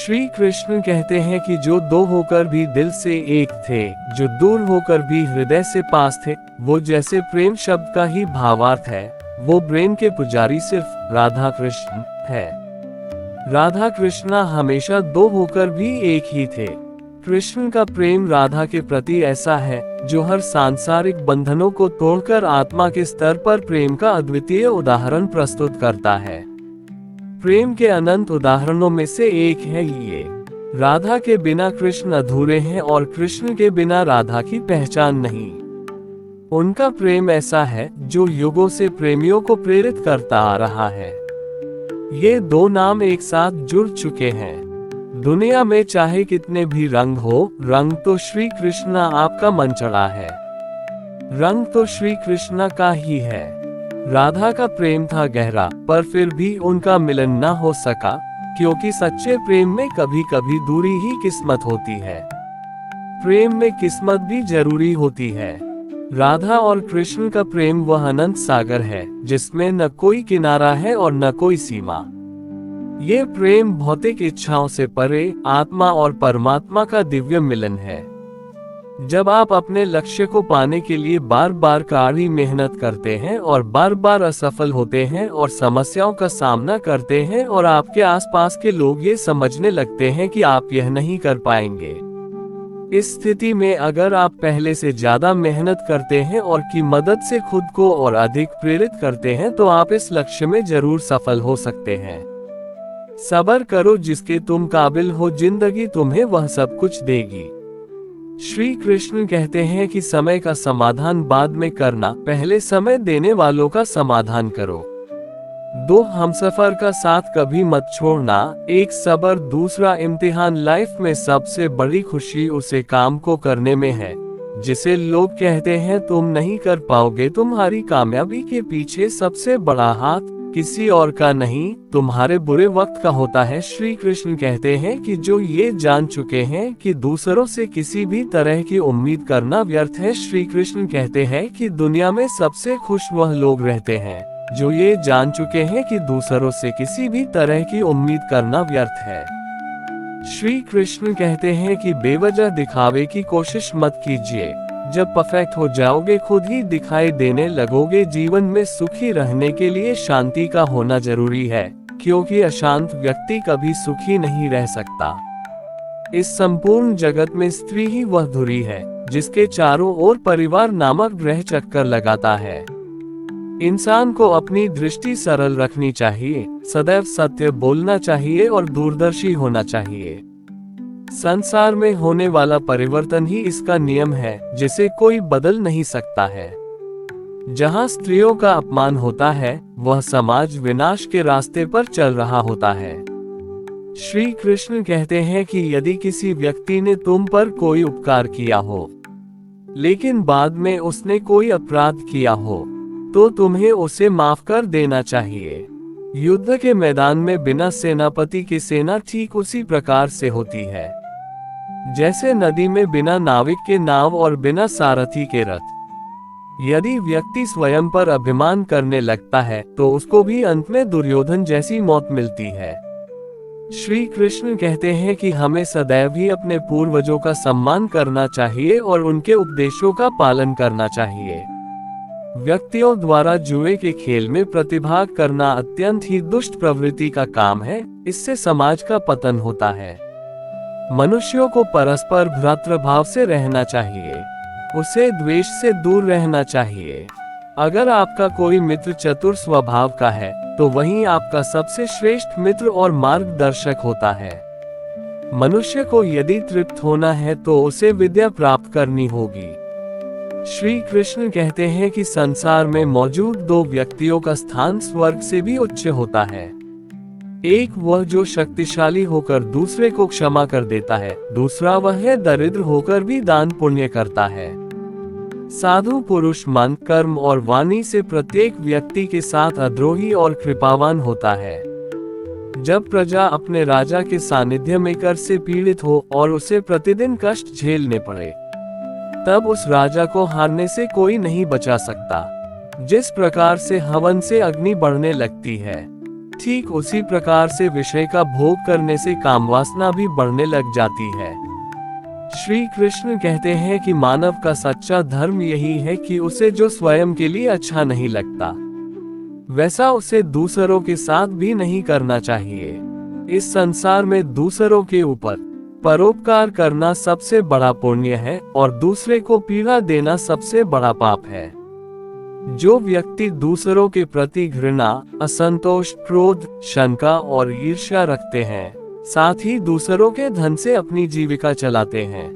श्री कृष्ण कहते हैं कि जो दो होकर भी दिल से एक थे, जो दूर होकर भी हृदय से पास थे, वो जैसे प्रेम शब्द का ही भावार्थ है, वो प्रेम के पुजारी सिर्फ राधा कृष्ण है। राधा कृष्णा हमेशा दो होकर भी एक ही थे। कृष्ण का प्रेम राधा के प्रति ऐसा है जो हर सांसारिक बंधनों को तोड़कर आत्मा के स्तर पर प्रेम का अद्वितीय उदाहरण प्रस्तुत करता है। प्रेम के अनंत उदाहरणों में से एक है ये। राधा के बिना कृष्ण अधूरे हैं और कृष्ण के बिना राधा की पहचान नहीं। उनका प्रेम ऐसा है जो युगों से प्रेमियों को प्रेरित करता आ रहा है। ये दो नाम एक साथ जुड़ चुके हैं। दुनिया में चाहे कितने भी रंग हो, रंग तो श्री कृष्णा आपका मन चढ़ा है। रंग तो श्री कृष्णा का ही है। राधा का प्रेम था गहरा, पर फिर भी उनका मिलन न हो सका, क्योंकि सच्चे प्रेम में कभी कभी दूरी ही किस्मत होती है। प्रेम में किस्मत भी जरूरी होती है। राधा और कृष्ण का प्रेम वह अनंत सागर है जिसमें न कोई किनारा है और न कोई सीमा। ये प्रेम भौतिक इच्छाओं से परे आत्मा और परमात्मा का दिव्य मिलन है। जब आप अपने लक्ष्य को पाने के लिए बार बार कड़ी मेहनत करते हैं और बार बार असफल होते हैं और समस्याओं का सामना करते हैं और आपके आसपास के लोग ये समझने लगते हैं कि आप यह नहीं कर पाएंगे, इस स्थिति में अगर आप पहले से ज्यादा मेहनत करते हैं और की मदद से खुद को और अधिक प्रेरित करते हैं तो आप इस लक्ष्य में जरूर सफल हो सकते हैं। सब्र करो, जिसके तुम काबिल हो जिंदगी तुम्हें वह सब कुछ देगी। श्री कृष्ण कहते हैं कि समय का समाधान बाद में करना, पहले समय देने वालों का समाधान करो। दो हमसफर का साथ कभी मत छोड़ना, एक सब्र दूसरा इम्तिहान। लाइफ में सबसे बड़ी खुशी उसे काम को करने में है जिसे लोग कहते हैं तुम नहीं कर पाओगे। तुम्हारी कामयाबी के पीछे सबसे बड़ा हाथ किसी और का नहीं, तुम्हारे बुरे वक्त का होता है। श्री कृष्ण कहते हैं कि जो ये जान चुके हैं कि दूसरों से किसी भी तरह की उम्मीद करना व्यर्थ है। श्री कृष्ण कहते हैं कि दुनिया में सबसे खुश वह लोग रहते हैं जो ये जान चुके हैं कि दूसरों से किसी भी तरह की उम्मीद करना व्यर्थ है। श्री कृष्ण कहते हैं कि बेवजह दिखावे की कोशिश मत कीजिए। जब परफेक्ट हो जाओगे खुद ही दिखाई देने लगोगे। जीवन में सुखी रहने के लिए शांति का होना जरूरी है, क्योंकि अशांत व्यक्ति कभी सुखी नहीं रह सकता। इस संपूर्ण जगत में स्त्री ही वह धुरी है जिसके चारों ओर परिवार नामक ग्रह चक्कर लगाता है। इंसान को अपनी दृष्टि सरल रखनी चाहिए, सदैव सत्य बोलना चाहिए और दूरदर्शी होना चाहिए। संसार में होने वाला परिवर्तन ही इसका नियम है जिसे कोई बदल नहीं सकता है। जहाँ स्त्रियों का अपमान होता है वह समाज विनाश के रास्ते पर चल रहा होता है। श्री कृष्ण कहते हैं कि यदि किसी व्यक्ति ने तुम पर कोई उपकार किया हो लेकिन बाद में उसने कोई अपराध किया हो तो तुम्हें उसे माफ कर देना चाहिए। युद्ध के मैदान में बिना सेनापति की सेना ठीक उसी प्रकार से होती है जैसे नदी में बिना नाविक के नाव और बिना सारथी के रथ। यदि व्यक्ति स्वयं पर अभिमान करने लगता है तो उसको भी अंत में दुर्योधन जैसी मौत मिलती है। श्री कृष्ण कहते हैं कि हमें सदैव ही अपने पूर्वजों का सम्मान करना चाहिए और उनके उपदेशों का पालन करना चाहिए। व्यक्तियों द्वारा जुए के खेल में प्रतिभाग करना अत्यंत ही दुष्ट प्रवृत्ति का काम है। इससे समाज का पतन होता है। मनुष्यों को परस्पर भ्रातृभाव से रहना चाहिए, उसे द्वेष से दूर रहना चाहिए। अगर आपका कोई मित्र चतुर स्वभाव का है तो वही आपका सबसे श्रेष्ठ मित्र और मार्गदर्शक होता है। मनुष्य को यदि तृप्त होना है तो उसे विद्या प्राप्त करनी होगी। श्री कृष्ण कहते हैं कि संसार में मौजूद दो व्यक्तियों का स्थान स्वर्ग से भी उच्च होता है। एक वह जो शक्तिशाली होकर दूसरे को क्षमा कर देता है, दूसरा वह है दरिद्र होकर भी दान पुण्य करता है। साधु पुरुष मन, कर्म और वाणी से प्रत्येक व्यक्ति के साथ अद्रोही और कृपावान होता है। जब प्रजा अपने राजा के सानिध्य में कर से पीड़ित हो और उसे प्रतिदिन कष्ट झेलने पड़े तब उस राजा को हारने से कोई नहीं बचा सकता। जिस प्रकार से हवन से अग्नि बढ़ने लगती है ठीक उसी प्रकार से विषय का भोग करने से कामवासना भी बढ़ने लग जाती है। श्री कृष्ण कहते हैं कि मानव का सच्चा धर्म यही है कि उसे जो स्वयं के लिए अच्छा नहीं लगता वैसा उसे दूसरों के साथ भी नहीं करना चाहिए। इस संसार में दूसरों के ऊपर परोपकार करना सबसे बड़ा पुण्य है और दूसरे को पीड़ा देना सबसे बड़ा पाप है। जो व्यक्ति दूसरों के प्रति घृणा, असंतोष, क्रोध, शंका और ईर्ष्या रखते हैं, साथ ही दूसरों के धन से अपनी जीविका चलाते हैं,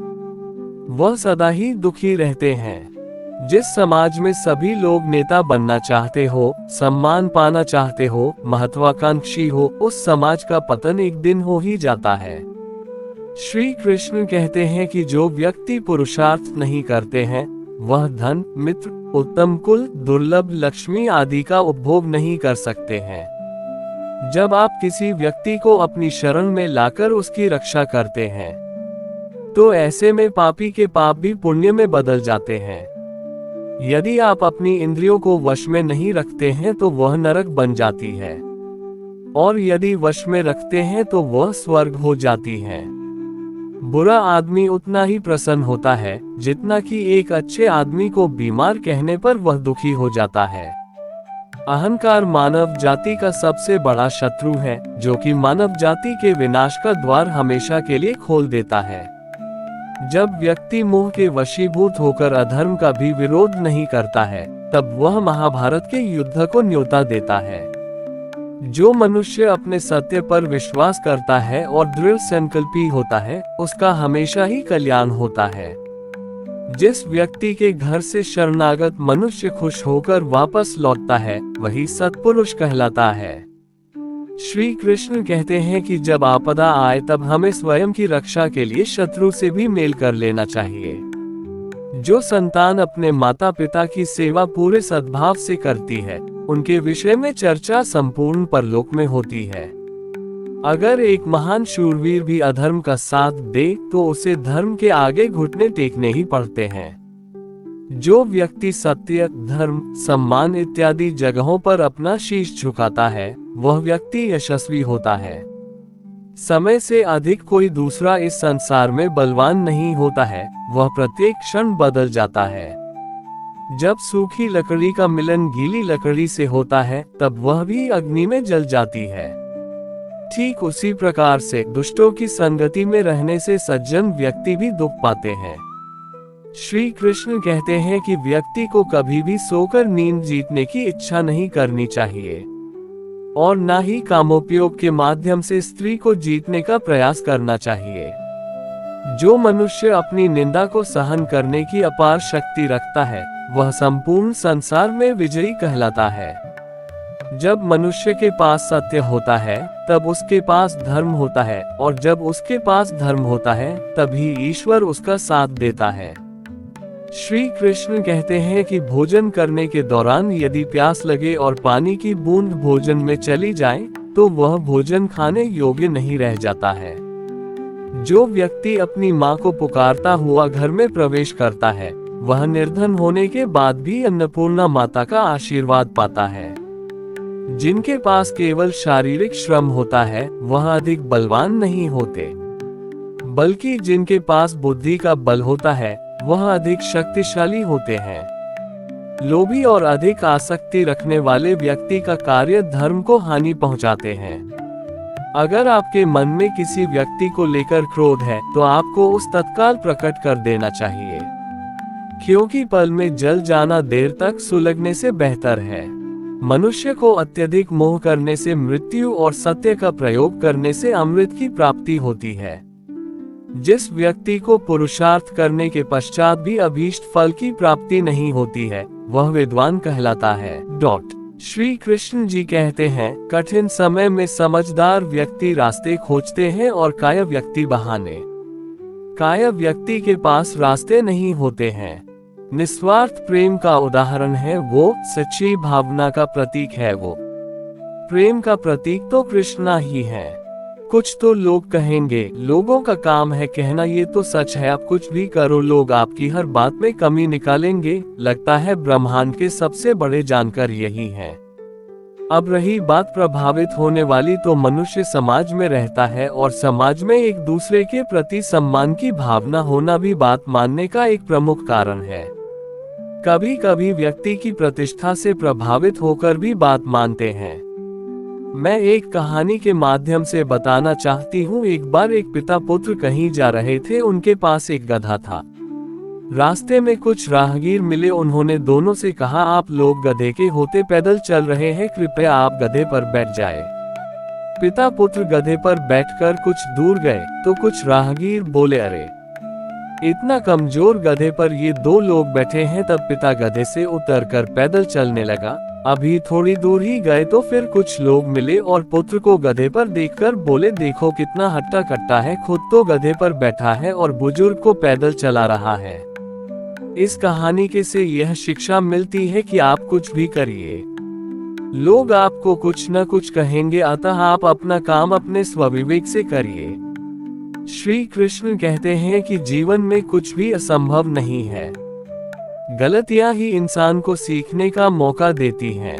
वह सदा ही दुखी रहते हैं। जिस समाज में सभी लोग नेता बनना चाहते हो, सम्मान पाना चाहते हो, महत्वाकांक्षी हो, उस समाज का पतन एक दिन हो ही जाता है। श्री कृष्ण कहते हैं कि जो व्यक्ति पुरुषार्थ नहीं करते हैं वह धन, मित्र, उत्तम कुल, दुर्लभ लक्ष्मी आदि का उपभोग नहीं कर सकते हैं। जब आप किसी व्यक्ति को अपनी शरण में लाकर उसकी रक्षा करते हैं तो ऐसे में पापी के पाप भी पुण्य में बदल जाते हैं। यदि आप अपनी इंद्रियों को वश में नहीं रखते हैं तो वह नरक बन जाती है, और यदि वश में रखते हैं तो वह स्वर्ग हो जाती है। बुरा आदमी उतना ही प्रसन्न होता है जितना कि एक अच्छे आदमी को बीमार कहने पर वह दुखी हो जाता है। अहंकार मानव जाति का सबसे बड़ा शत्रु है, जो कि मानव जाति के विनाश का द्वार हमेशा के लिए खोल देता है। जब व्यक्ति मोह के वशीभूत होकर अधर्म का भी विरोध नहीं करता है, तब वह महाभारत के युद्ध को न्योता देता है। जो मनुष्य अपने सत्य पर विश्वास करता है और दृढ़ संकल्पी होता है, उसका हमेशा ही कल्याण होता है। जिस व्यक्ति के घर से शरणागत मनुष्य खुश होकर वापस लौटता है, वही सत्पुरुष कहलाता है। श्री कृष्ण कहते हैं कि जब आपदा आए तब हमें स्वयं की रक्षा के लिए शत्रु से भी मेल कर लेना चाहिए। जो संतान अपने माता पिता की सेवा पूरे सद्भाव से करती है, उनके विषय में चर्चा संपूर्ण परलोक में होती है। अगर एक महान शूरवीर भी अधर्म का साथ दे तो उसे धर्म के आगे घुटने टेकने ही पड़ते हैं। जो व्यक्ति सत्य, धर्म, सम्मान इत्यादि जगहों पर अपना शीश झुकाता है, वह व्यक्ति यशस्वी होता है। समय से अधिक कोई दूसरा इस संसार में बलवान नहीं होता है, वह प्रत्येक क्षण बदल जाता है। जब सूखी लकड़ी का मिलन गीली लकड़ी से होता है, तब वह भी अग्नि में जल जाती है। ठीक उसी प्रकार से दुष्टों की संगति में रहने से सज्जन व्यक्ति भी दुख पाते हैं। श्री कृष्ण कहते हैं कि व्यक्ति को कभी भी सोकर नींद जीतने की इच्छा नहीं करनी चाहिए, और न ही कामोपयोग के माध्यम से स्त्री को जीतने का प्रयास करना चाहिए। जो मनुष्य अपनी निंदा को सहन करने की अपार शक्ति रखता है, वह संपूर्ण संसार में विजयी कहलाता है। जब मनुष्य के पास सत्य होता है, तब उसके पास धर्म होता है, और जब उसके पास धर्म होता है, तभी ईश्वर उसका साथ देता है। श्री कृष्ण कहते हैं कि भोजन करने के दौरान यदि प्यास लगे और पानी की बूंद भोजन में चली जाए, तो वह भोजन खाने योग्य नहीं रह जाता है। जो व्यक्ति अपनी माँ को पुकारता हुआ घर में प्रवेश करता है, वह निर्धन होने के बाद भी अन्नपूर्णा माता का आशीर्वाद पाता है। जिनके पास केवल शारीरिक श्रम होता है, वह अधिक बलवान नहीं होते, बल्कि जिनके पास बुद्धि का बल होता है, वह अधिक शक्तिशाली होते हैं। लोभी और अधिक आसक्ति रखने वाले व्यक्ति का कार्य धर्म को हानि पहुंचाते हैं। अगर आपके मन में किसी व्यक्ति को लेकर क्रोध है, तो आपको उस तत्काल प्रकट कर देना चाहिए, क्योंकि पल में जल जाना देर तक सुलगने से बेहतर है। मनुष्य को अत्यधिक मोह करने से मृत्यु और सत्य का प्रयोग करने से अमृत की प्राप्ति होती है। जिस व्यक्ति को पुरुषार्थ करने के पश्चात भी अभीष्ट फल की प्राप्ति नहीं होती है, वह विद्वान कहलाता है। श्री कृष्ण जी कहते हैं, कठिन समय में समझदार व्यक्ति रास्ते खोजते हैं और काय व्यक्ति बहाने। काय व्यक्ति के पास रास्ते नहीं होते हैं। निस्वार्थ प्रेम का उदाहरण है वो, सच्ची भावना का प्रतीक है वो। प्रेम का प्रतीक तो कृष्णा ही है। कुछ तो लोग कहेंगे, लोगों का काम है कहना, ये तो सच है, आप कुछ भी करो लोग आपकी हर बात में कमी निकालेंगे। लगता है ब्रह्मांड के सबसे बड़े जानकार यही हैं। अब रही बात प्रभावित होने वाली, तो मनुष्य समाज में रहता है और समाज में एक दूसरे के प्रति सम्मान की भावना होना भी बात मानने का एक प्रमुख कारण है। कभी कभी व्यक्ति की प्रतिष्ठा से प्रभावित होकर भी बात मानते हैं। मैं एक कहानी के माध्यम से बताना चाहती हूँ। एक बार एक पिता पुत्र कहीं जा रहे थे। उनके पास एक गधा था। रास्ते में कुछ राहगीर मिले। उन्होंने दोनों से कहा, आप लोग गधे के होते पैदल चल रहे हैं, कृपया आप गधे पर बैठ जाए। पिता पुत्र गधे पर बैठकर कुछ दूर गए तो कुछ राहगीर बोले, अरे इतना कमजोर गधे पर ये दो लोग बैठे हैं। तब पिता गधे से उतरकर पैदल चलने लगा। अभी थोड़ी दूर ही गए तो फिर कुछ लोग मिले और पुत्र को गधे पर देखकर बोले, देखो कितना हट्टा कट्टा है, खुद तो गधे पर बैठा है और बुजुर्ग को पैदल चला रहा है। इस कहानी के से यह शिक्षा मिलती है कि आप कुछ भी करिए, लोग आपको कुछ न कुछ कहेंगे, अतः आप अपना काम अपने स्वविवेक से करिए। श्री कृष्ण कहते हैं कि जीवन में कुछ भी असंभव नहीं है। गलतियां ही इंसान को सीखने का मौका देती हैं।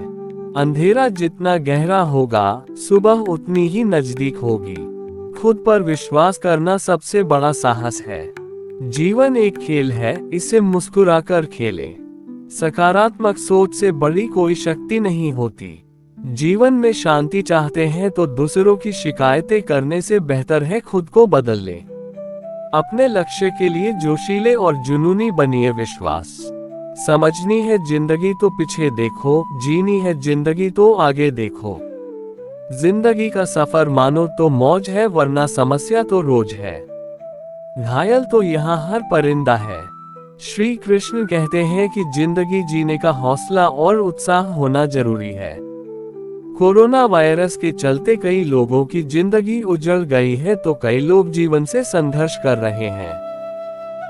अंधेरा जितना गहरा होगा, सुबह उतनी ही नजदीक होगी। खुद पर विश्वास करना सबसे बड़ा साहस है। जीवन एक खेल है, इसे मुस्कुराकर खेलें। सकारात्मक सोच से बड़ी कोई शक्ति नहीं होती। जीवन में शांति चाहते हैं तो दूसरों की शिकायतें करने से बेहतर है खुद को बदल लें। अपने लक्ष्य के लिए जोशीले और जुनूनी बनिए। विश्वास समझनी है जिंदगी तो पीछे देखो, जीनी है जिंदगी तो आगे देखो। जिंदगी का सफर मानो तो मौज है, वरना समस्या तो रोज है। घायल तो यहाँ हर परिंदा है। श्री कृष्ण कहते हैं कि जिंदगी जीने का हौसला और उत्साह होना जरूरी है। कोरोना वायरस के चलते कई लोगों की जिंदगी उजड़ गई है तो कई लोग जीवन से संघर्ष कर रहे हैं।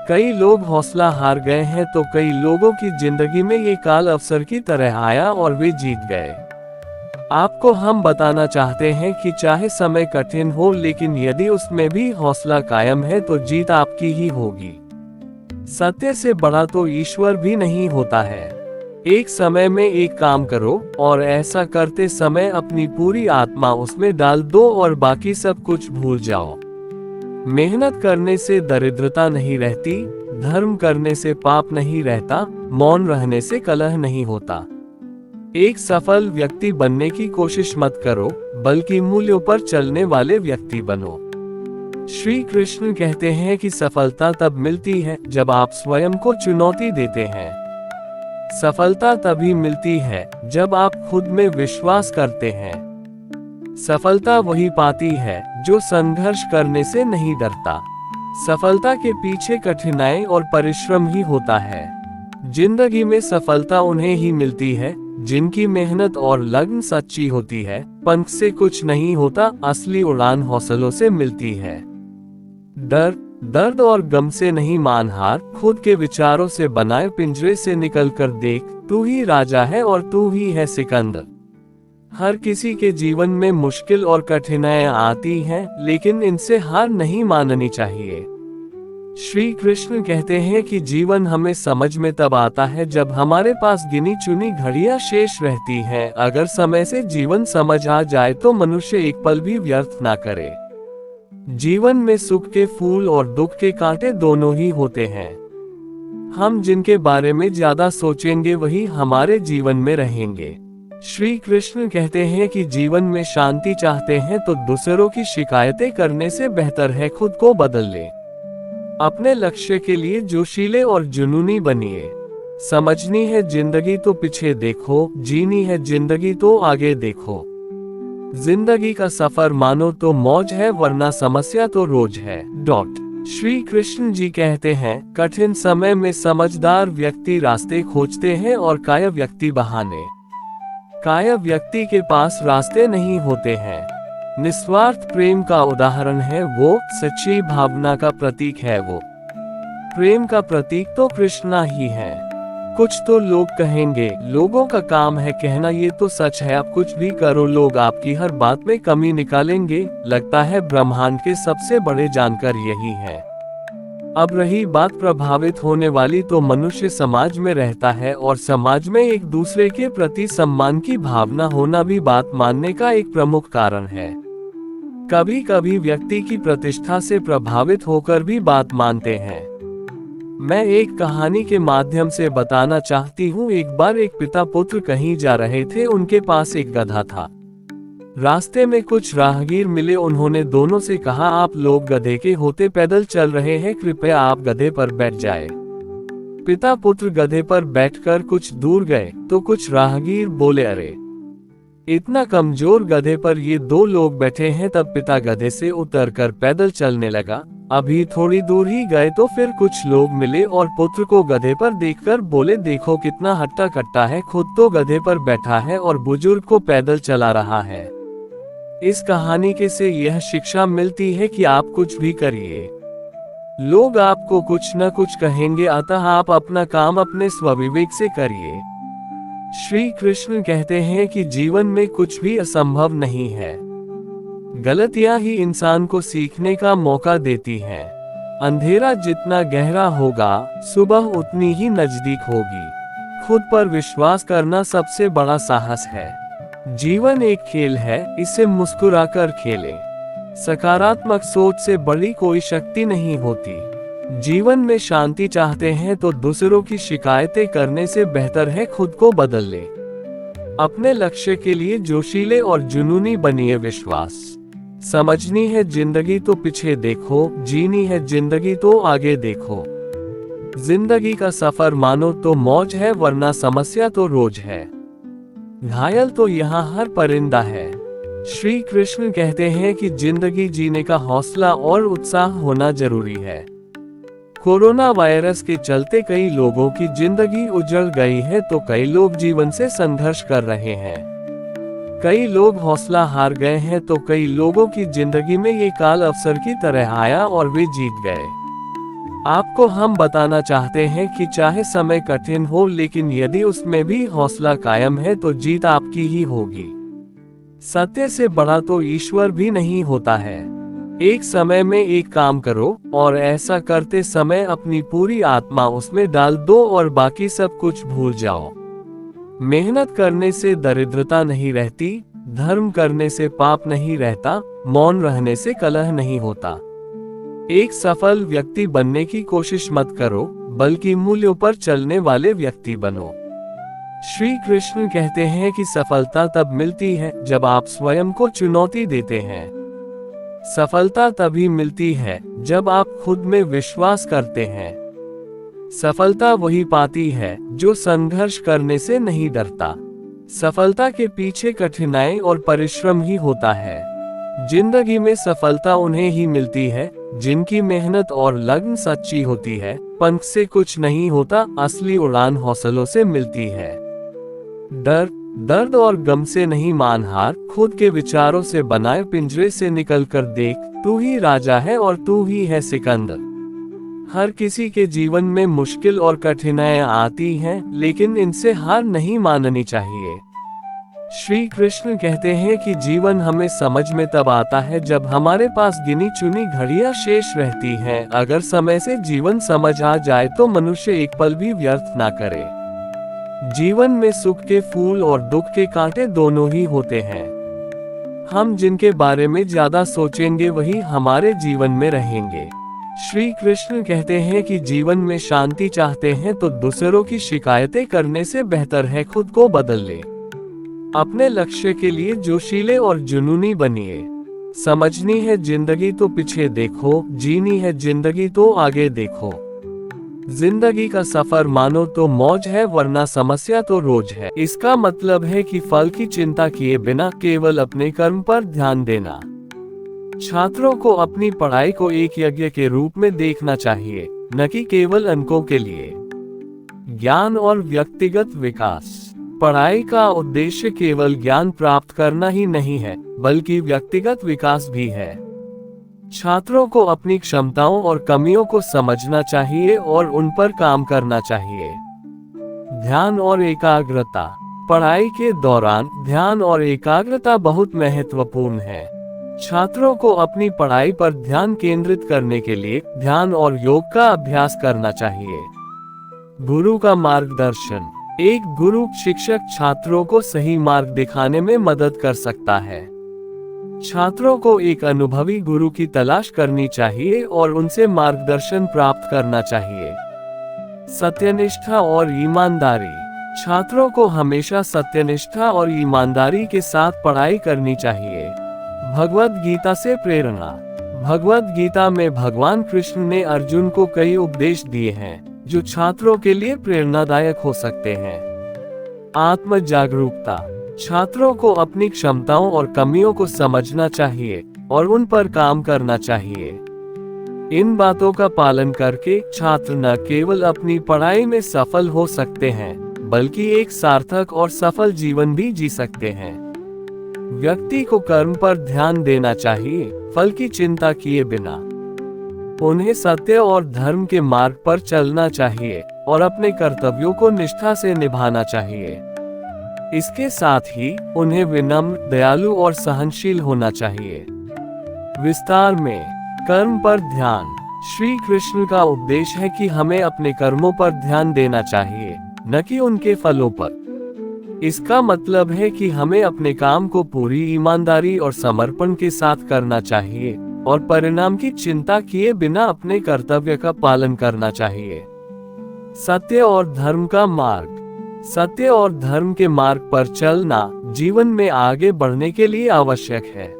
कई लोग हौसला हार गए हैं तो कई लोगों की जिंदगी में ये काल अवसर की तरह आया और वे जीत गए। आपको हम बताना चाहते हैं कि चाहे समय कठिन हो, लेकिन यदि उसमें भी हौसला कायम है तो जीत आपकी ही होगी। सत्य से बड़ा तो ईश्वर भी नहीं होता है। एक समय में एक काम करो और ऐसा करते समय अपनी पूरी आत्मा उसमें डाल दो और बाकी सब कुछ भूल जाओ। मेहनत करने से दरिद्रता नहीं रहती, धर्म करने से पाप नहीं रहता, मौन रहने से कलह नहीं होता। एक सफल व्यक्ति बनने की कोशिश मत करो, बल्कि मूल्यों पर चलने वाले व्यक्ति बनो। श्री कृष्ण कहते हैं कि सफलता तब मिलती है जब आप स्वयं को चुनौती देते हैं। सफलता तभी मिलती है जब आप खुद में विश्वास करते हैं। सफलता वही पाती है जो संघर्ष करने से नहीं डरता। सफलता के पीछे कठिनाई और परिश्रम ही होता है। जिंदगी में सफलता उन्हें ही मिलती है जिनकी मेहनत और लगन सच्ची होती है। पंख से कुछ नहीं होता, असली उड़ान हौसलों से मिलती है। दर्द और गम से नहीं मान हार, खुद के विचारों से बनाए पिंजरे से निकलकर देख, तू ही राजा है और तू ही है सिकंदर। हर किसी के जीवन में मुश्किल और कठिनाइयां आती हैं, लेकिन इनसे हार नहीं माननी चाहिए। श्री कृष्ण कहते हैं कि जीवन हमें समझ में तब आता है जब हमारे पास गिनी चुनी घड़ियां शेष रहती हैं। अगर समय से जीवन समझ आ जाए तो मनुष्य एक पल भी व्यर्थ ना करे। जीवन में सुख के फूल और दुख के कांटे दोनों ही होते हैं। हम जिनके बारे में ज्यादा सोचेंगे वही हमारे जीवन में रहेंगे। श्री कृष्ण कहते हैं कि जीवन में शांति चाहते हैं तो दूसरों की शिकायतें करने से बेहतर है खुद को बदल ले। अपने लक्ष्य के लिए जोशीले और जुनूनी बनिए। समझनी है जिंदगी तो पीछे देखो, जीनी है जिंदगी तो आगे देखो। जिंदगी का सफर मानो तो मौज है, वरना समस्या तो रोज है। श्री कृष्ण जी कहते हैं, कठिन समय में समझदार व्यक्ति रास्ते खोजते हैं और कायर व्यक्ति बहाने। कायर व्यक्ति के पास रास्ते नहीं होते हैं। निस्वार्थ प्रेम का उदाहरण है वो, सच्ची भावना का प्रतीक है वो। प्रेम का प्रतीक तो कृष्णा ही है। कुछ तो लोग कहेंगे, लोगों का काम है कहना, ये तो सच है। आप कुछ भी करो, लोग आपकी हर बात में कमी निकालेंगे। लगता है ब्रह्मांड के सबसे बड़े जानकार यही है। अब रही बात प्रभावित होने वाली, तो मनुष्य समाज में रहता है और समाज में एक दूसरे के प्रति सम्मान की भावना होना भी बात मानने का एक प्रमुख कारण है। कभी कभी व्यक्ति की प्रतिष्ठा से प्रभावित होकर भी बात मानते हैं। मैं एक कहानी के माध्यम से बताना चाहती हूँ। एक बार एक पिता पुत्र कहीं जा रहे थे। उनके पास एक गधा था। रास्ते में कुछ राहगीर मिले। उन्होंने दोनों से कहा, आप लोग गधे के होते पैदल चल रहे हैं, कृपया आप गधे पर बैठ जाएं। पिता पुत्र गधे पर बैठकर कुछ दूर गए तो कुछ राहगीर बोले, अरे इतना कमजोर गधे पर ये दो लोग बैठे हैं। तब पिता गधे से उतरकर पैदल चलने लगा। अभी थोड़ी दूर ही गए तो फिर कुछ लोग मिले और पुत्र को गधे पर देखकर बोले, देखो कितना हट्टा कट्टा है, खुद तो गधे पर बैठा है और बुजुर्ग को पैदल चला रहा है। इस कहानी के से यह शिक्षा मिलती है कि आप कुछ भी करिए, लोग आपको कुछ न कुछ कहेंगे, अतः आप अपना काम अपने स्वविवेक से करिए। श्री कृष्ण कहते हैं कि जीवन में कुछ भी असंभव नहीं है। गलतियां ही इंसान को सीखने का मौका देती हैं। अंधेरा जितना गहरा होगा, सुबह उतनी ही नजदीक होगी। खुद पर विश्वास करना सबसे बड़ा साहस है। जीवन एक खेल है, इसे मुस्कुराकर खेलें। सकारात्मक सोच से बड़ी कोई शक्ति नहीं होती। जीवन में शांति चाहते हैं तो दूसरों की शिकायतें करने से बेहतर है खुद को बदल ले। अपने लक्ष्य के लिए जोशीले और जुनूनी बनिए। विश्वास समझनी है जिंदगी तो पीछे देखो, जीनी है जिंदगी तो आगे देखो। जिंदगी का सफर मानो तो मौज है, वरना समस्या तो रोज है। घायल तो यहाँ हर परिंदा है। श्री कृष्ण कहते हैं कि जिंदगी जीने का हौसला और उत्साह होना जरूरी है। कोरोना वायरस के चलते कई लोगों की जिंदगी उजड़ गई है, तो कई लोग जीवन से संघर्ष कर रहे हैं। कई लोग हौसला हार गए हैं, तो कई लोगों की जिंदगी में ये काल अवसर की तरह आया और वे जीत गए। आपको हम बताना चाहते हैं कि चाहे समय कठिन हो, लेकिन यदि उसमें भी हौसला कायम है तो जीत आपकी ही होगी। सत्य से बड़ा तो ईश्वर भी नहीं होता है। एक समय में एक काम करो और ऐसा करते समय अपनी पूरी आत्मा उसमें डाल दो और बाकी सब कुछ भूल जाओ। मेहनत करने से दरिद्रता नहीं रहती, धर्म करने से पाप नहीं रहता, मौन रहने से कलह नहीं होता। एक सफल व्यक्ति बनने की कोशिश मत करो, बल्कि मूल्यों पर चलने वाले व्यक्ति बनो। श्री कृष्ण कहते हैं कि सफलता तब मिलती है जब आप स्वयं को चुनौती देते हैं। सफलता तभी मिलती है जब आप खुद में विश्वास करते हैं। सफलता वही पाती है जो संघर्ष करने से नहीं डरता। सफलता के पीछे कठिनाई और परिश्रम ही होता है। जिंदगी में सफलता उन्हें ही मिलती है जिनकी मेहनत और लगन सच्ची होती है। पंख से कुछ नहीं होता, असली उड़ान हौसलों से मिलती है। दर्द और गम से नहीं मान हार, खुद के विचारों से बनाए पिंजरे से निकलकर देख, तू ही राजा है और तू ही है सिकंदर। हर किसी के जीवन में मुश्किल और कठिनाइयां आती हैं, लेकिन इनसे हार नहीं माननी चाहिए। श्री कृष्ण कहते हैं कि जीवन हमें समझ में तब आता है जब हमारे पास गिनी चुनी घड़ियां शेष रहती हैं। अगर समय से जीवन समझ आ जाए तो मनुष्य एक पल भी व्यर्थ ना करे। जीवन में सुख के फूल और दुख के कांटे दोनों ही होते हैं। हम जिनके बारे में ज्यादा सोचेंगे वही हमारे जीवन में रहेंगे। श्री कृष्ण कहते हैं कि जीवन में शांति चाहते हैं तो दूसरों की शिकायतें करने से बेहतर है खुद को बदल ले। अपने लक्ष्य के लिए जोशीले और जुनूनी बनिए। समझनी है जिंदगी तो पीछे देखो, जीनी है जिंदगी तो आगे देखो। जिंदगी का सफर मानो तो मौज है, वरना समस्या तो रोज है। इसका मतलब है कि फल की चिंता किए बिना केवल अपने कर्म पर ध्यान देना। छात्रों को अपनी पढ़ाई को एक यज्ञ के रूप में देखना चाहिए, न कि केवल अंकों के लिए। ज्ञान और व्यक्तिगत विकास। पढ़ाई का उद्देश्य केवल ज्ञान प्राप्त करना ही नहीं है, बल्कि व्यक्तिगत विकास भी है। छात्रों को अपनी क्षमताओं और कमियों को समझना चाहिए और उन पर काम करना चाहिए। ध्यान और एकाग्रता। पढ़ाई के दौरान ध्यान और एकाग्रता बहुत महत्वपूर्ण है। छात्रों को अपनी पढ़ाई पर ध्यान केंद्रित करने के लिए ध्यान और योग का अभ्यास करना चाहिए। गुरु का मार्गदर्शन। एक गुरु शिक्षक छात्रों को सही मार्ग दिखाने में मदद कर सकता है। छात्रों को एक अनुभवी गुरु की तलाश करनी चाहिए और उनसे मार्गदर्शन प्राप्त करना चाहिए। सत्यनिष्ठा और ईमानदारी। छात्रों को हमेशा सत्यनिष्ठा और ईमानदारी के साथ पढ़ाई करनी चाहिए। भगवद गीता से प्रेरणा। भगवद गीता में भगवान कृष्ण ने अर्जुन को कई उपदेश दिए हैं जो छात्रों के लिए प्रेरणादायक हो सकते हैं। आत्म जागरूकता। छात्रों को अपनी क्षमताओं और कमियों को समझना चाहिए और उन पर काम करना चाहिए। इन बातों का पालन करके छात्र न केवल अपनी पढ़ाई में सफल हो सकते हैं बल्कि एक सार्थक और सफल जीवन भी जी सकते हैं। व्यक्ति को कर्म पर ध्यान देना चाहिए, फल की चिंता किए बिना। उन्हें सत्य और धर्म के मार्ग पर चलना चाहिए और अपने कर्तव्यों को निष्ठा से निभाना चाहिए। इसके साथ ही उन्हें विनम्र, दयालु और सहनशील होना चाहिए। विस्तार में कर्म पर ध्यान। श्री कृष्ण का उपदेश है कि हमें अपने कर्मों पर ध्यान देना चाहिए, न कि उनके फलों पर। इसका मतलब है कि हमें अपने काम को पूरी ईमानदारी और समर्पण के साथ करना चाहिए और परिणाम की चिंता किए बिना अपने कर्तव्य का पालन करना चाहिए। सत्य और धर्म का मार्ग। सत्य और धर्म के मार्ग पर चलना जीवन में आगे बढ़ने के लिए आवश्यक है।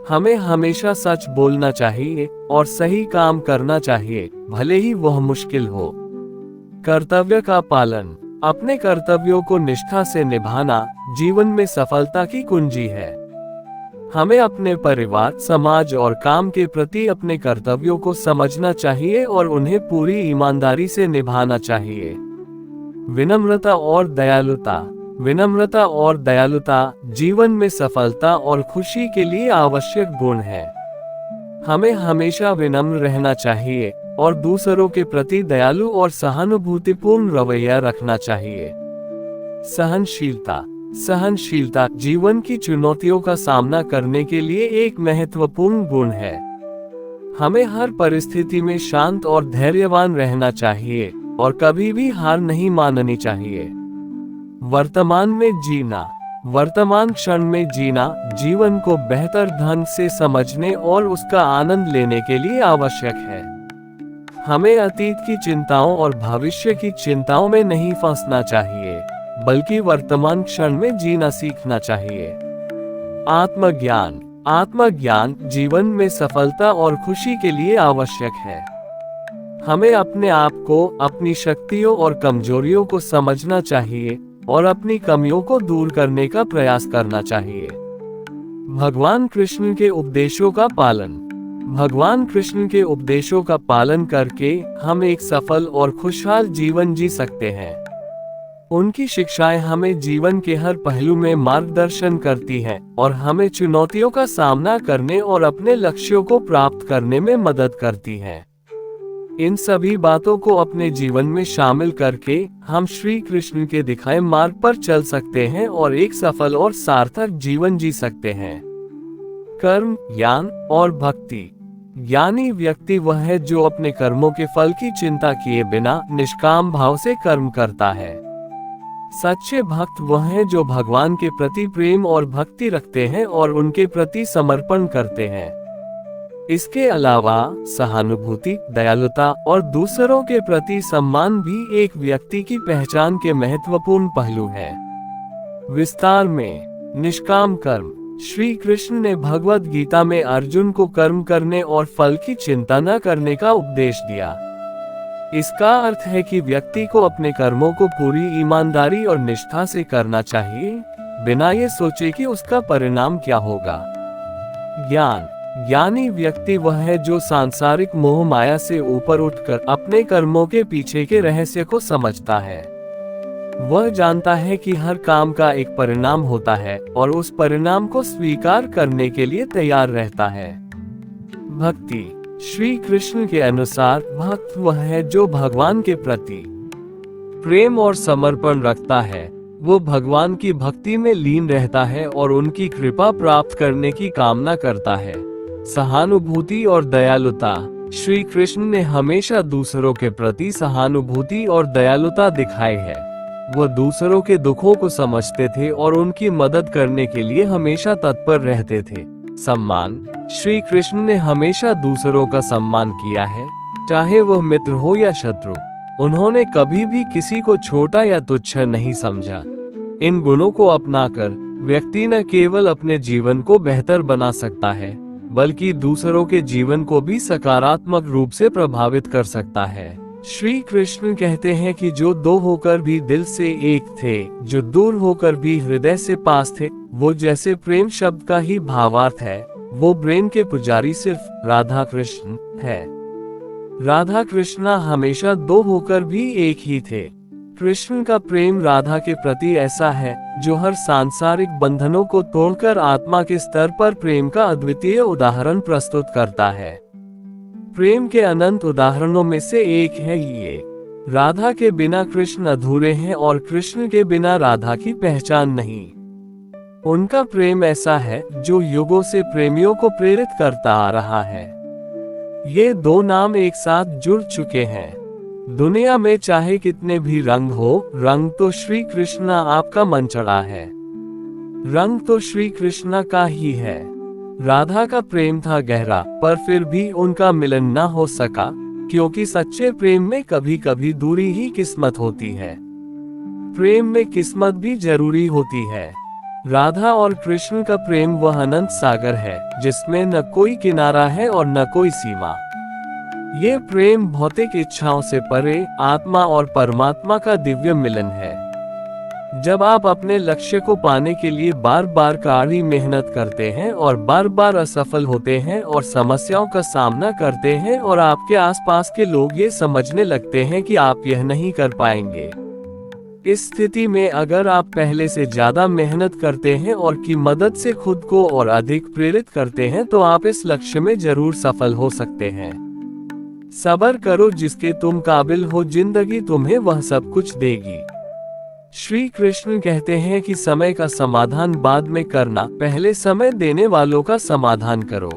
हमें हमेशा सच बोलना चाहिए और सही काम करना चाहिए, भले ही वह मुश्किल हो। कर्तव्य का पालन। अपने कर्तव्यों को निष्ठा से निभाना जीवन में सफलता की कुंजी है। हमें अपने परिवार, समाज और काम के प्रति अपने कर्तव्यों को समझना चाहिए और उन्हें पूरी ईमानदारी से निभाना चाहिए। विनम्रता और दयालुता। विनम्रता और दयालुता जीवन में सफलता और खुशी के लिए आवश्यक गुण है। हमें हमेशा विनम्र रहना चाहिए और दूसरों के प्रति दयालु और सहानुभूतिपूर्ण रवैया रखना चाहिए। सहनशीलता। सहनशीलता जीवन की चुनौतियों का सामना करने के लिए एक महत्वपूर्ण गुण है। हमें हर परिस्थिति में शांत और धैर्यवान रहना चाहिए और कभी भी हार नहीं माननी चाहिए। वर्तमान में जीना। वर्तमान क्षण में जीना जीवन को बेहतर ढंग से समझने और उसका आनंद लेने के लिए आवश्यक है। हमें अतीत की चिंताओं और भविष्य की चिंताओं में नहीं फंसना चाहिए, बल्कि वर्तमान क्षण में जीना सीखना चाहिए। आत्मज्ञान। आत्मज्ञान जीवन में सफलता और खुशी के लिए आवश्यक है। हमें अपने आप को, अपनी शक्तियों और कमजोरियों को समझना चाहिए और अपनी कमियों को दूर करने का प्रयास करना चाहिए। भगवान कृष्ण के उपदेशों का पालन। भगवान कृष्ण के उपदेशों का पालन करके हम एक सफल और खुशहाल जीवन जी सकते हैं। उनकी शिक्षाएं हमें जीवन के हर पहलू में मार्गदर्शन करती हैं और हमें चुनौतियों का सामना करने और अपने लक्ष्यों को प्राप्त करने में मदद करती हैं। इन सभी बातों को अपने जीवन में शामिल करके हम श्री कृष्ण के दिखाए मार्ग पर चल सकते हैं और एक सफल और सार्थक जीवन जी सकते हैं। कर्म, ज्ञान और भक्ति। ज्ञानी व्यक्ति वह है जो अपने कर्मों के फल की चिंता किए बिना निष्काम भाव से कर्म करता है। सच्चे भक्त वह हैं जो भगवान के प्रति प्रेम और भक्ति रखते हैं और उनके प्रति समर्पण करते हैं। इसके अलावा सहानुभूति, दयालुता और दूसरों के प्रति सम्मान भी एक व्यक्ति की पहचान के महत्वपूर्ण पहलू है। विस्तार में निष्काम कर्म। श्री कृष्ण ने भगवद गीता में अर्जुन को कर्म करने और फल की चिंता न करने का उपदेश दिया। इसका अर्थ है कि व्यक्ति को अपने कर्मों को पूरी ईमानदारी और निष्ठा से करना चाहिए, बिना ये सोचे कि उसका परिणाम क्या होगा। ज्ञान। ज्ञानी व्यक्ति वह है जो सांसारिक मोह माया से ऊपर उठकर अपने कर्मों के पीछे के रहस्य को समझता है। वह जानता है कि हर काम का एक परिणाम होता है और उस परिणाम को स्वीकार करने के लिए तैयार रहता है। भक्ति। श्री कृष्ण के अनुसार भक्त वह है जो भगवान के प्रति प्रेम और समर्पण रखता है वो भगवान की भक्ति में लीन रहता है और उनकी कृपा प्राप्त करने की कामना करता है। सहानुभूति और दयालुता। श्री कृष्ण ने हमेशा दूसरों के प्रति सहानुभूति और दयालुता दिखाई है। वो दूसरों के दुखों को समझते थे और उनकी मदद करने के लिए हमेशा तत्पर रहते थे। सम्मान। श्री कृष्ण ने हमेशा दूसरों का सम्मान किया है, चाहे वह मित्र हो या शत्रु। उन्होंने कभी भी किसी को छोटा या तुच्छ नहीं समझा। इन गुणों को अपनाकर व्यक्ति न केवल अपने जीवन को बेहतर बना सकता है, बल्कि दूसरों के जीवन को भी सकारात्मक रूप से प्रभावित कर सकता है। श्री कृष्ण कहते हैं कि जो दो होकर भी दिल से एक थे, जो दूर होकर भी हृदय से पास थे, वो जैसे प्रेम शब्द का ही भावार्थ है, वो ब्रेन के पुजारी सिर्फ राधा कृष्ण है। राधा कृष्णा हमेशा दो होकर भी एक ही थे। कृष्ण का प्रेम राधा के प्रति ऐसा है जो हर सांसारिक बंधनों को तोड़कर आत्मा के स्तर पर प्रेम का अद्वितीय उदाहरण प्रस्तुत करता है। प्रेम के अनंत उदाहरणों में से एक है ये। राधा के बिना कृष्ण अधूरे हैं और कृष्ण के बिना राधा की पहचान नहीं। उनका प्रेम ऐसा है जो युगों से प्रेमियों को प्रेरित करता आ रहा है। ये दो नाम एक साथ जुड़ चुके हैं। दुनिया में चाहे कितने भी रंग हो, रंग तो श्री कृष्ण आपका मन चढ़ा है। रंग तो श्री कृष्ण का ही है। राधा का प्रेम था गहरा, पर फिर भी उनका मिलन न हो सका, क्योंकि सच्चे प्रेम में कभी कभी दूरी ही किस्मत होती है। प्रेम में किस्मत भी जरूरी होती है। राधा और कृष्ण का प्रेम वह अनंत सागर है जिसमें न कोई किनारा है और न कोई सीमा। ये प्रेम भौतिक इच्छाओं से परे आत्मा और परमात्मा का दिव्य मिलन है। जब आप अपने लक्ष्य को पाने के लिए बार बार कड़ी मेहनत करते हैं और बार बार असफल होते हैं और समस्याओं का सामना करते हैं और आपके आसपास के लोग ये समझने लगते हैं कि आप यह नहीं कर पाएंगे, इस स्थिति में अगर आप पहले से ज्यादा मेहनत करते हैं और की मदद से खुद को और अधिक प्रेरित करते हैं तो आप इस लक्ष्य में जरूर सफल हो सकते हैं। सब्र करो, जिसके तुम काबिल हो जिंदगी तुम्हें वह सब कुछ देगी। श्री कृष्ण कहते हैं कि समय का समाधान बाद में करना, पहले समय देने वालों का समाधान करो।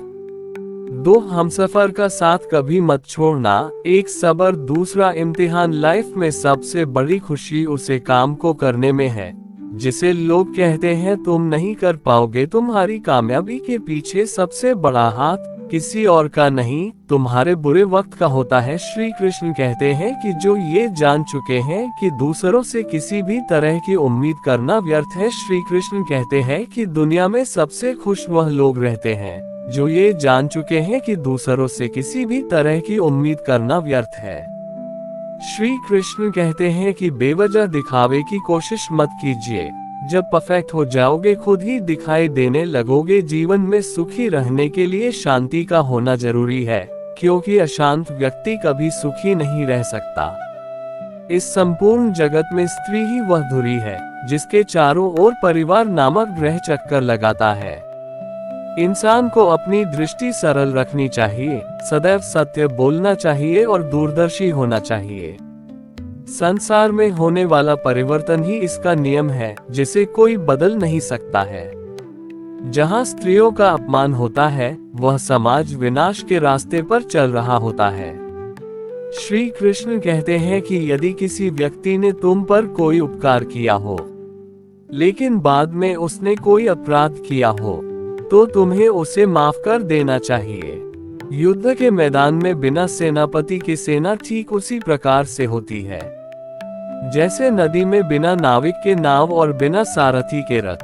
दो हमसफर का साथ कभी मत छोड़ना, एक सब्र दूसरा इम्तिहान। लाइफ में सबसे बड़ी खुशी उसे काम को करने में है जिसे लोग कहते हैं तुम नहीं कर पाओगे। तुम्हारी कामयाबी के पीछे सबसे बड़ा हाथ किसी और का नहीं, तुम्हारे बुरे वक्त का होता है। श्री कृष्ण कहते हैं कि जो ये जान चुके हैं कि दूसरों से किसी भी तरह की उम्मीद करना व्यर्थ है। श्री कृष्ण कहते हैं कि दुनिया में सबसे खुश वह लोग रहते हैं जो ये जान चुके हैं कि दूसरों से किसी भी तरह की उम्मीद करना व्यर्थ है। श्री कृष्ण कहते हैं कि बेवजह दिखावे की कोशिश मत कीजिए। जब परफेक्ट हो जाओगे खुद ही दिखाई देने लगोगे। जीवन में सुखी रहने के लिए शांति का होना जरूरी है, क्योंकि अशांत व्यक्ति कभी सुखी नहीं रह सकता। इस संपूर्ण जगत में स्त्री ही वह धुरी है जिसके चारों ओर परिवार नामक ग्रह चक्कर लगाता है। इंसान को अपनी दृष्टि सरल रखनी चाहिए, सदैव सत्य बोलना चाहिए और दूरदर्शी होना चाहिए। संसार में होने वाला परिवर्तन ही इसका नियम है जिसे कोई बदल नहीं सकता है। जहां स्त्रियों का अपमान होता है वह समाज विनाश के रास्ते पर चल रहा होता है। श्री कृष्ण कहते हैं कि यदि किसी व्यक्ति ने तुम पर कोई उपकार किया हो लेकिन बाद में उसने कोई अपराध किया हो तो तुम्हें उसे माफ कर देना चाहिए। युद्ध के मैदान में बिना सेनापति की सेना ठीक उसी प्रकार से होती है जैसे नदी में बिना नाविक के नाव और बिना सारथी के रथ।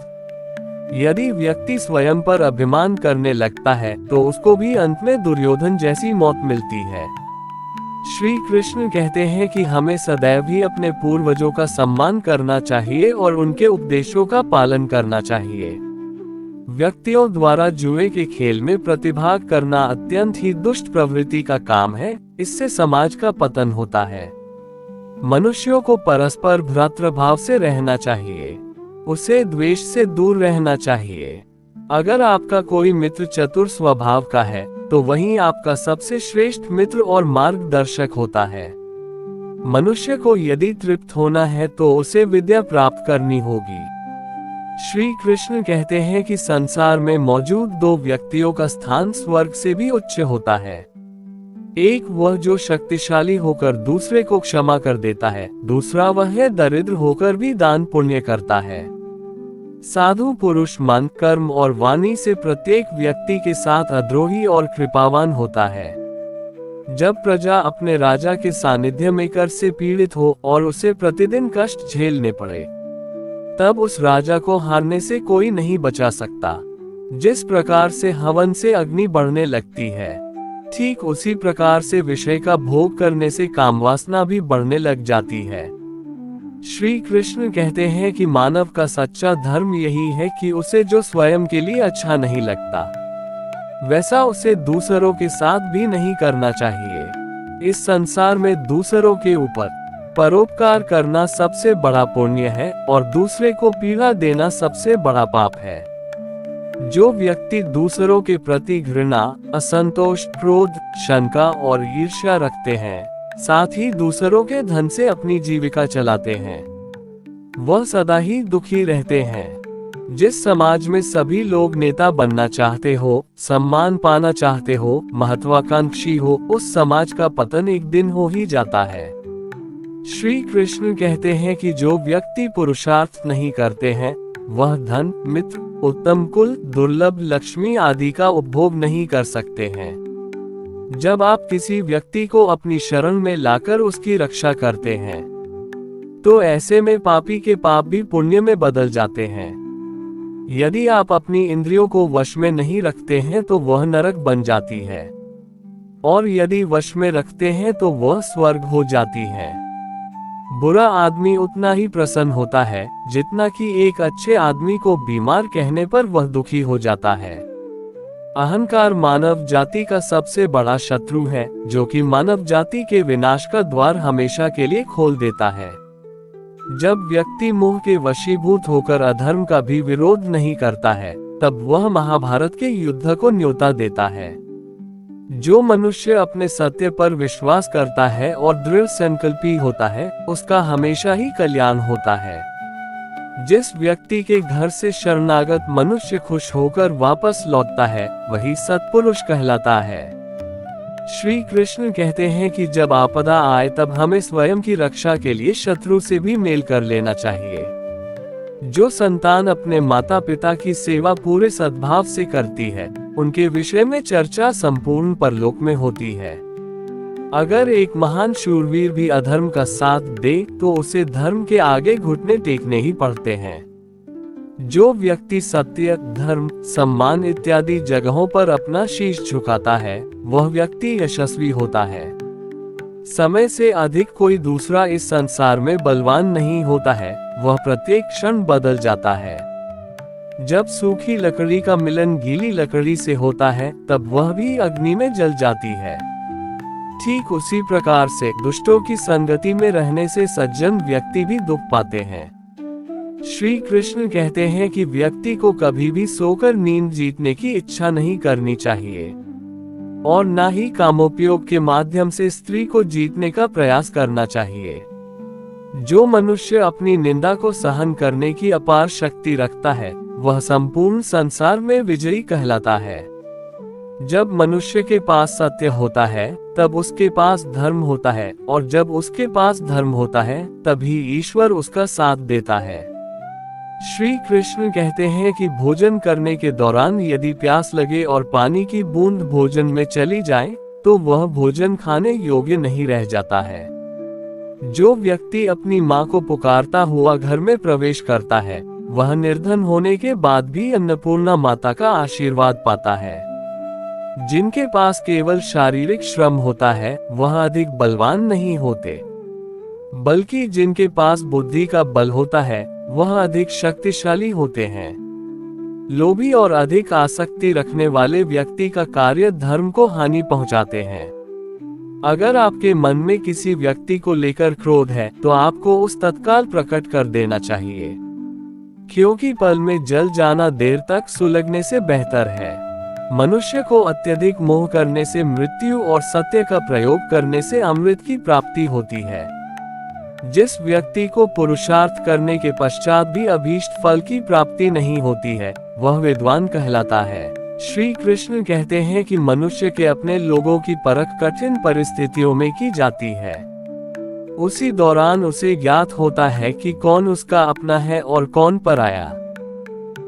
यदि व्यक्ति स्वयं पर अभिमान करने लगता है तो उसको भी अंत में दुर्योधन जैसी मौत मिलती है। श्री कृष्ण कहते हैं कि हमें सदैव ही अपने पूर्वजों का सम्मान करना चाहिए और उनके उपदेशों का पालन करना चाहिए। व्यक्तियों द्वारा जुए के खेल में प्रतिभाग करना अत्यंत ही दुष्ट प्रवृत्ति का काम है। इससे समाज का पतन होता है। मनुष्यों को परस्पर भ्रातृभाव से रहना चाहिए, उसे द्वेष से दूर रहना चाहिए। अगर आपका कोई मित्र चतुर स्वभाव का है तो वही आपका सबसे श्रेष्ठ मित्र और मार्गदर्शक होता है। मनुष्य को यदि तृप्त होना है तो उसे विद्या प्राप्त करनी होगी। श्री कृष्ण कहते हैं कि संसार में मौजूद दो व्यक्तियों का स्थान स्वर्ग से भी उच्च होता है। एक वह जो शक्तिशाली होकर दूसरे को क्षमा कर देता है, दूसरा वह है दरिद्र होकर भी दान पुण्य करता है। साधु पुरुष मन, कर्म और वाणी से प्रत्येक व्यक्ति के साथ अद्रोही और कृपावान होता है। जब प्रजा अपने राजा के सानिध्य में कर से पीड़ित हो और उसे प्रतिदिन कष्ट झेलने पड़े, तब उस राजा को हारने से कोई नहीं बचा सकता। जिस प्रकार से हवन से अग्नि बढ़ने लगती है, ठीक उसी प्रकार से विषय का भोग करने से कामवासना भी बढ़ने लग जाती है। श्री कृष्ण कहते हैं कि मानव का सच्चा धर्म यही है कि उसे जो स्वयं के लिए अच्छा नहीं लगता, वैसा उसे दूसरों के साथ भी नहीं करना चाहिए। इस संसार में दूसरों के ऊपर परोपकार करना सबसे बड़ा पुण्य है और दूसरे को पीड़ा देना सबसे बड़ा पाप है। जो व्यक्ति दूसरों के प्रति घृणा, असंतोष, क्रोध, शंका और ईर्ष्या रखते हैं, साथ ही दूसरों के धन से अपनी जीविका चलाते हैं, वह सदा ही दुखी रहते हैं। जिस समाज में सभी लोग नेता बनना चाहते हो, सम्मान पाना चाहते हो, महत्वाकांक्षी हो, उस समाज का पतन एक दिन हो ही जाता है। श्री कृष्ण कहते हैं कि जो व्यक्ति पुरुषार्थ नहीं करते हैं, वह धन, मित्र, उत्तम कुल, दुर्लभ लक्ष्मी आदि का उपभोग नहीं कर सकते हैं। जब आप किसी व्यक्ति को अपनी शरण में लाकर उसकी रक्षा करते हैं, तो ऐसे में पापी के पाप भी पुण्य में बदल जाते हैं। यदि आप अपनी इंद्रियों को वश में नहीं रखते हैं तो वह नरक बन जाती है, और यदि वश में रखते हैं तो वह स्वर्ग हो जाती है। बुरा आदमी उतना ही प्रसन्न होता है जितना कि एक अच्छे आदमी को बीमार कहने पर वह दुखी हो जाता है। अहंकार मानव जाति का सबसे बड़ा शत्रु है, जो कि मानव जाति के विनाश का द्वार हमेशा के लिए खोल देता है। जब व्यक्ति मोह के वशीभूत होकर अधर्म का भी विरोध नहीं करता है, तब वह महाभारत के युद्ध को न्योता देता है। जो मनुष्य अपने सत्य पर विश्वास करता है और दृढ़ संकल्पी होता है, उसका हमेशा ही कल्याण होता है। जिस व्यक्ति के घर से शरणागत मनुष्य खुश होकर वापस लौटता है, वही सत्पुरुष कहलाता है। श्री कृष्ण कहते हैं कि जब आपदा आए तब हमें स्वयं की रक्षा के लिए शत्रु से भी मेल कर लेना चाहिए। जो संतान अपने माता पिता की सेवा पूरे सद्भाव से करती है, उनके विषय में चर्चा संपूर्ण परलोक में होती है। अगर एक महान शूरवीर भी अधर्म का साथ दे तो उसे धर्म के आगे घुटने टेकने ही पड़ते हैं। जो व्यक्ति सत्य, धर्म, सम्मान इत्यादि जगहों पर अपना शीश झुकाता है, वह व्यक्ति यशस्वी होता है। समय से अधिक कोई दूसरा इस संसार में बलवान नहीं होता है, वह प्रत्येक क्षण बदल जाता है। जब सूखी लकड़ी का मिलन गीली लकड़ी से होता है, तब वह भी अग्नि में जल जाती है। ठीक उसी प्रकार से दुष्टों की संगति में रहने से सज्जन व्यक्ति भी दुख पाते हैं। श्री कृष्ण कहते हैं कि व्यक्ति को कभी भी सोकर नींद जीतने की इच्छा नहीं करनी चाहिए, और न ही कामोपयोग के माध्यम से स्त्री को जीतने का प्रयास करना चाहिए। जो मनुष्य अपनी निंदा को सहन करने की अपार शक्ति रखता है, वह संपूर्ण संसार में विजयी कहलाता है। जब मनुष्य के पास सत्य होता है, तब उसके पास धर्म होता है, और जब उसके पास धर्म होता है, तभी ईश्वर उसका साथ देता है। श्री कृष्ण कहते हैं कि भोजन करने के दौरान यदि प्यास लगे और पानी की बूंद भोजन में चली जाए, तो वह भोजन खाने योग्य नहीं रह जाता है। जो व्यक्ति अपनी माँ को पुकारता हुआ घर में प्रवेश करता है, वह निर्धन होने के बाद भी अन्नपूर्णा माता का आशीर्वाद पाता है। जिनके पास केवल शारीरिक श्रम होता है, वह अधिक बलवान नहीं होते, बल्कि जिनके पास बुद्धि का बल होता है, वह अधिक शक्तिशाली होते हैं। लोभी और अधिक आसक्ति रखने वाले व्यक्ति का कार्य धर्म को हानि पहुंचाते हैं। अगर आपके मन में किसी व्यक्ति को लेकर क्रोध है, तो आपको उस तत्काल प्रकट कर देना चाहिए, क्योंकि पल में जल जाना देर तक सुलगने से बेहतर है। मनुष्य को अत्यधिक मोह करने से मृत्यु और सत्य का प्रयोग करने से अमृत की प्राप्ति होती है। जिस व्यक्ति को पुरुषार्थ करने के पश्चात भी अभीष्ट फल की प्राप्ति नहीं होती है, वह विद्वान कहलाता है। श्री कृष्ण कहते हैं कि मनुष्य के अपने लोगों की परख कठिन परिस्थितियों में की जाती है। उसी दौरान उसे ज्ञात होता है कि कौन उसका अपना है और कौन पराया।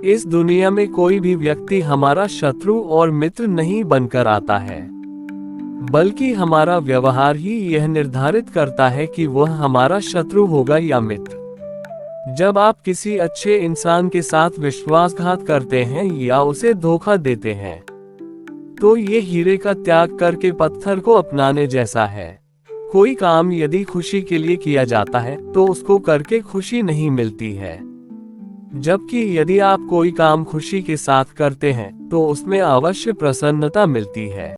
इस दुनिया में कोई भी व्यक्ति हमारा शत्रु और मित्र नहीं बनकर आता है, बल्कि हमारा व्यवहार ही यह निर्धारित करता है कि वह हमारा शत्रु होगा या मित्र। जब आप किसी अच्छे इंसान के साथ विश्वासघात करते हैं या उसे धोखा देते हैं, तो ये हीरे का त्याग करके पत्थर को अपनाने जैसा है। कोई काम यदि खुशी के लिए किया जाता है तो उसको करके खुशी नहीं मिलती है, जबकि यदि आप कोई काम खुशी के साथ करते हैं तो उसमें अवश्य प्रसन्नता मिलती है।